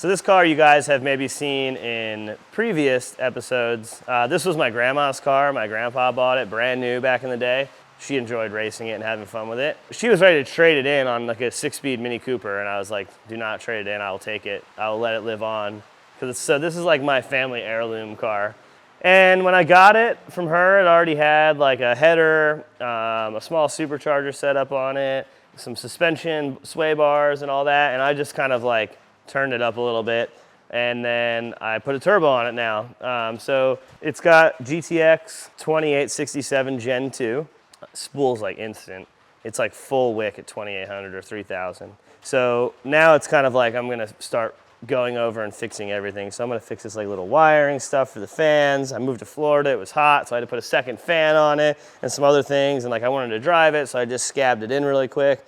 So this car you guys have maybe seen in previous episodes. This was my grandma's car. My grandpa bought it brand new back in the day. She enjoyed racing it and having fun with it. She was ready to trade it in on like a 6-speed Mini Cooper, and I was like, do not trade it in, I will take it. I will let it live on. So this is like my family heirloom car. And when I got it from her, it already had like a header, a small supercharger set up on it, some suspension sway bars and all that, and I just kind of like turned it up a little bit, and then I put a turbo on it now. So it's got GTX 2867 Gen 2. Spool's like instant. It's like full wick at 2800 or 3000. So now it's kind of like I'm gonna start going over and fixing everything. So I'm gonna fix this like little wiring stuff for the fans. I moved to Florida, it was hot, so I had to put a second fan on it and some other things, and like I wanted to drive it, so I just scabbed it in really quick.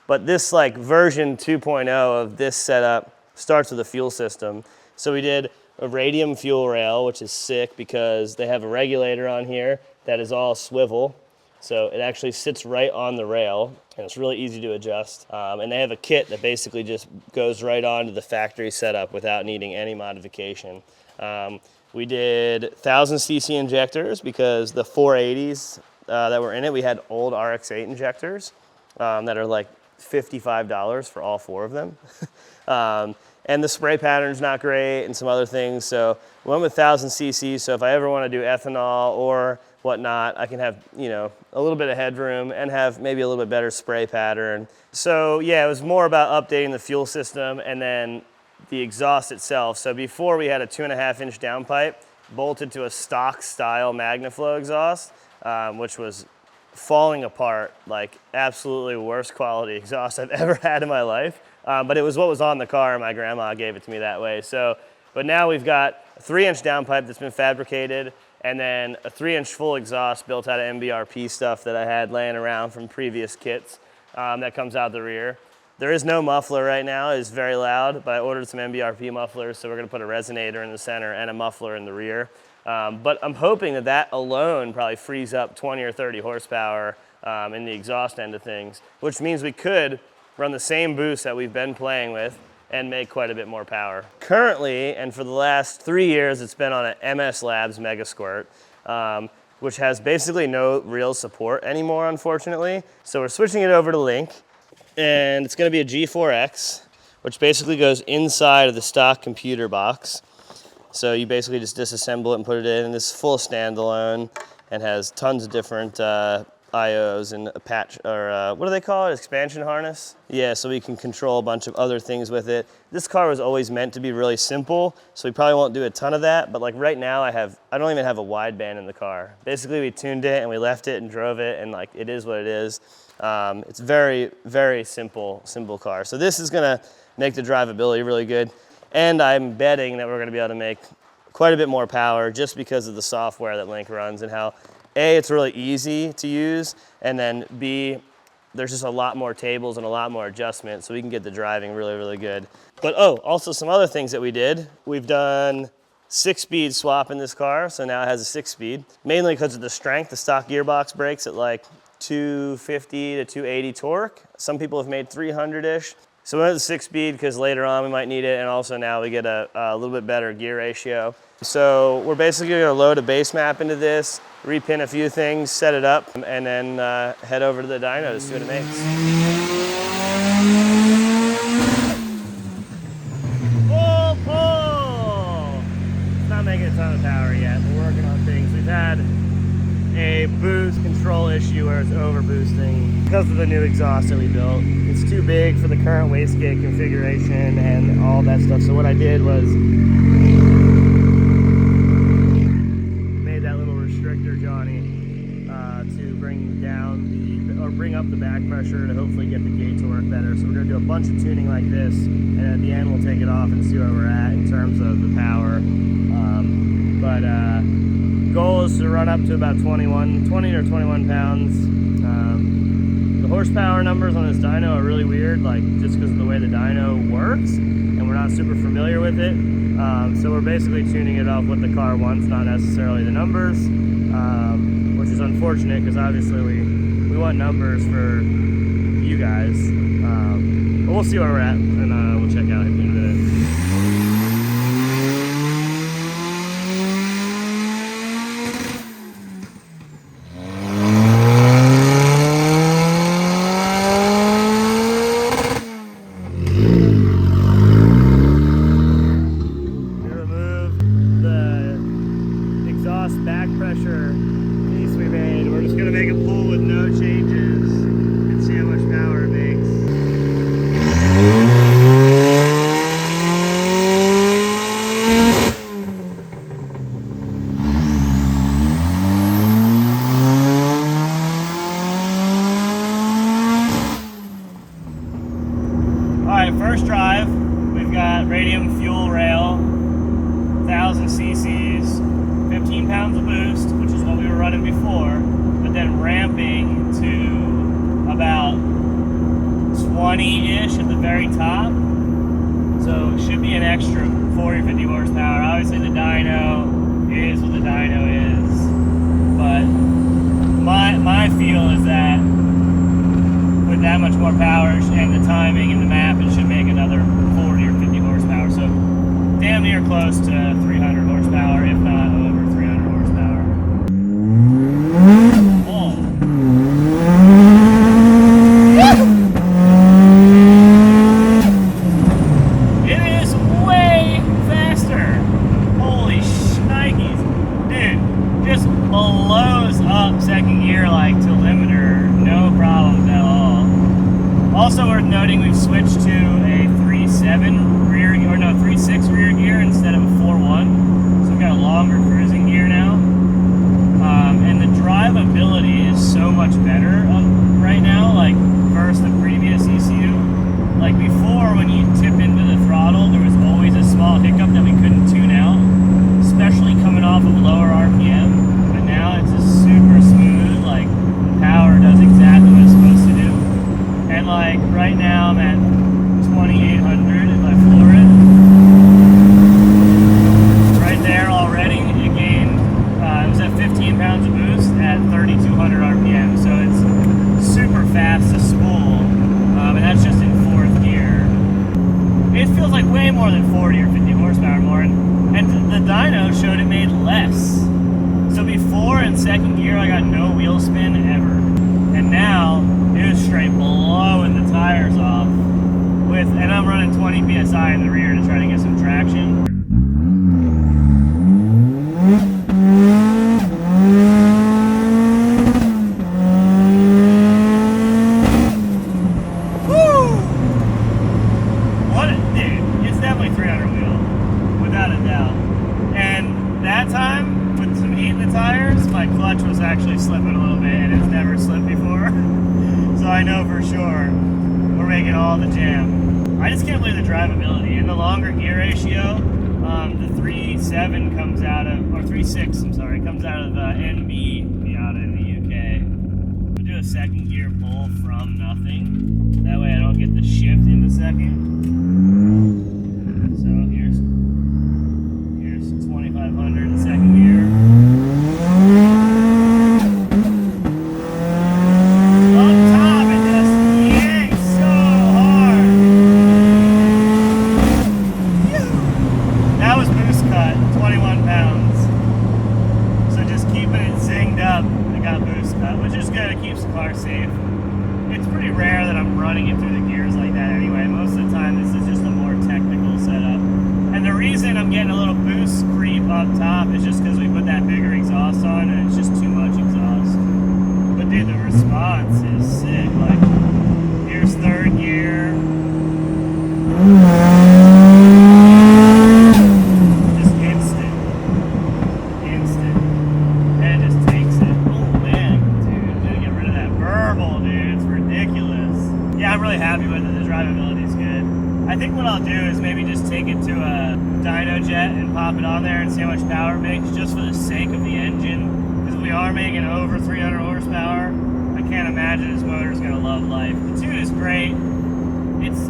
But this like version 2.0 of this setup starts with a fuel system. So we did a Radium fuel rail, which is sick because they have a regulator on here that is all swivel. So it actually sits right on the rail, and it's really easy to adjust. And they have a kit that basically just goes right onto the factory setup without needing any modification. We did 1000cc injectors because the 480s that were in it, we had old RX-8 injectors that are like $55 for all 4 of them. And the spray pattern's not great and some other things. So we went with 1000cc, so if I ever want to do ethanol or whatnot, I can have, you know, a little bit of headroom and have maybe a little bit better spray pattern. So yeah, it was more about updating the fuel system and then the exhaust itself. So before we had a 2.5-inch downpipe bolted to a stock style MagnaFlow exhaust, which was falling apart, like absolutely worst quality exhaust I've ever had in my life. But it was what was on the car, and my grandma gave it to me that way. So, but now we've got a 3-inch downpipe that's been fabricated, and then a 3-inch full exhaust built out of MBRP stuff that I had laying around from previous kits that comes out the rear. There is no muffler right now, it's very loud, but I ordered some MBRP mufflers, so we're gonna put a resonator in the center and a muffler in the rear. But I'm hoping that that alone probably frees up 20 or 30 horsepower in the exhaust end of things, which means we could run the same boost that we've been playing with and make quite a bit more power. Currently, and for the last 3 years, it's been on an MS Labs Mega Squirt, which has basically no real support anymore, unfortunately. So we're switching it over to Link, and it's gonna be a G4X, which basically goes inside of the stock computer box. So you basically just disassemble it and put it in, and this is full standalone and has tons of different IOs and a patch, or what do they call it? Expansion harness? Yeah, so we can control a bunch of other things with it. This car was always meant to be really simple, so we probably won't do a ton of that, but like right now I don't even have a wideband in the car. Basically we tuned it and we left it and drove it, and like it is what it is. It's very, very simple car. So this is gonna make the drivability really good, and I'm betting that we're gonna be able to make quite a bit more power just because of the software that Link runs and how A, it's really easy to use, and then B, there's just a lot more tables and a lot more adjustments, so we can get the driving really, really good. But oh, also some other things that we did. We've done 6-speed swap in this car, so now it has a 6-speed, mainly because of the strength. The stock gearbox brakes at like 250 to 280 torque. Some people have made 300-ish. So we went with the 6-speed because later on we might need it, and also now we get a little bit better gear ratio. So we're basically gonna load a base map into this, repin a few things, set it up, and then head over to the dyno to see what it makes. Full pull! It's not making a ton of power yet. We're working on things. We've had a boost control issue where it's over boosting because of the new exhaust that we built. It's too big for the current wastegate configuration and all that stuff. So what I did was made that little restrictor, Johnny, to bring down or bring up the back pressure to hopefully get the gate to work better. So we're gonna do a bunch of tuning like this, and at the end we'll take it off and see where we're at in terms of the power. Goal is to run up to about 20 or 21 pounds. The horsepower numbers on this dyno are really weird, like just because of the way the dyno works, and we're not super familiar with it. So we're basically tuning it off what the car wants, not necessarily the numbers, which is unfortunate because obviously we We want numbers for you guys. But we'll see where we're at, and we'll check out in a minute. Back pressure piece we made. We're just going to make a pull with no changes and see how much power it makes. Alright, first drive, we've got Radium fuel rail, 1000 cc's. 15 pounds of boost, which is what we were running before, but then ramping to about 20-ish at the very top. So it should be an extra 40 or 50 horsepower. Obviously the dyno is what the dyno is, but my feel is that with that much more power and the timing and the map, it should make another 40 or 50 horsepower. So damn near close to 300 horsepower, if not over 300 horsepower. Oh. It is way faster. Holy shnikes. Dude, just blows up second gear like to limiter, no problems at all. Also worth noting, we've switched to a 3.7 rear, or no, 3.6 rear gear instead of a 4.1. So we've got a longer cruising gear now. And the drivability is so much better right now, like versus the previous ECU. Like before, when you tip into the throttle, there was always a small hiccup that we couldn't tune out, especially coming off of lower RPM. But now it's just super smooth, like the power does exactly what it's supposed to do. And like right now I'm at 2800 if I floor it. Right there already, it gained, it was at 15 pounds of boost at 3200 RPM. So it's super fast to spool, and that's just in 4th gear. It feels like way more than 40 or 50 horsepower more, and the dyno showed it made less. So before in 2nd gear I got no wheel spin ever, and now it was straight blowing the tires off. And I'm running 20 psi in the rear to try to get some traction. Woo! Dude, it's definitely 300 wheel, without a doubt. And that time, with some heat in the tires, my clutch was actually slipping a little bit, and it's never slipped before. So I know for sure we're making all the jam. I just can't believe the drivability. In the longer gear ratio, the 3.7 comes out of, or 3.6, I'm sorry, comes out of NB Miata in the UK. We'll do a 2nd gear pull from nothing. That way I don't get the shift in the 2nd. So here's 2500 in 2nd gear. Which is good, it keeps the car safe. It's pretty rare that I'm running it through the gears like that anyway. Most of the time this is just a more technical setup. And the reason I'm getting a little boost creep up top is just because we put that bigger exhaust on and it's just too much exhaust. But dude, the response is sick. Like, here's 3rd gear. I think what I'll do is maybe just take it to a dyno jet and pop it on there and see how much power it makes, just for the sake of the engine. Because if we are making over 300 horsepower, I can't imagine this motor's gonna love life. The tune is great. It's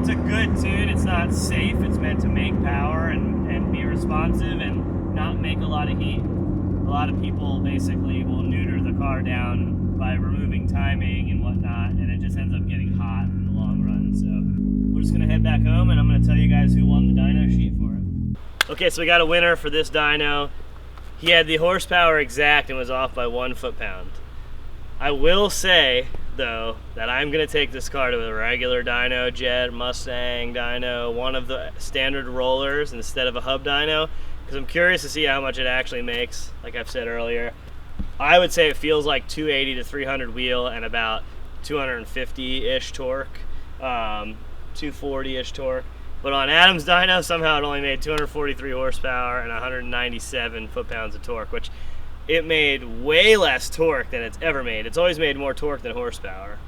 a good tune. It's not safe. It's meant to make power and be responsive and not make a lot of heat. A lot of people basically will neuter the car down by removing timing and whatnot, and it just ends up getting hot in the long run. So we're just gonna head back home, and I'm gonna tell you guys who won the dyno sheet for it. Okay, so we got a winner for this dyno. He had the horsepower exact and was off by 1 foot-pound. I will say, though, that I'm gonna take this car to a regular dyno, Jet, Mustang dyno, one of the standard rollers instead of a hub dyno, because I'm curious to see how much it actually makes. Like I've said earlier, I would say it feels like 280 to 300 wheel and about 250-ish torque, 240-ish torque. But on Adam's dyno, somehow it only made 243 horsepower and 197 foot-pounds of torque, which it made way less torque than it's ever made. It's always made more torque than horsepower.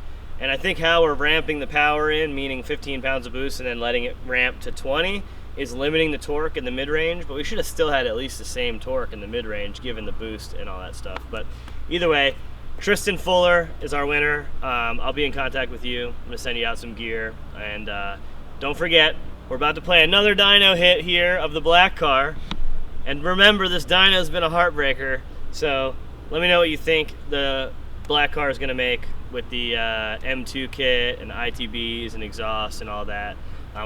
And I think how we're ramping the power in, meaning 15 pounds of boost and then letting it ramp to 20, is limiting the torque in the mid-range, but we should have still had at least the same torque in the mid-range given the boost and all that stuff. But either way, Tristan Fuller is our winner. I'll be in contact with you. I'm gonna send you out some gear. And don't forget, we're about to play another dyno hit here of the black car. And remember, this dyno's been a heartbreaker, so let me know what you think the black car is gonna make with the M2 kit and ITBs and exhaust and all that.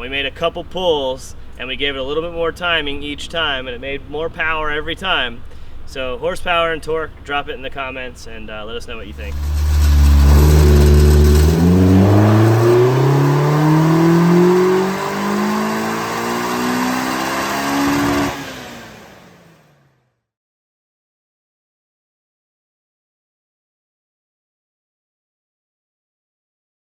We made a couple pulls and we gave it a little bit more timing each time, and it made more power every time. So horsepower and torque, drop it in the comments and let us know what you think.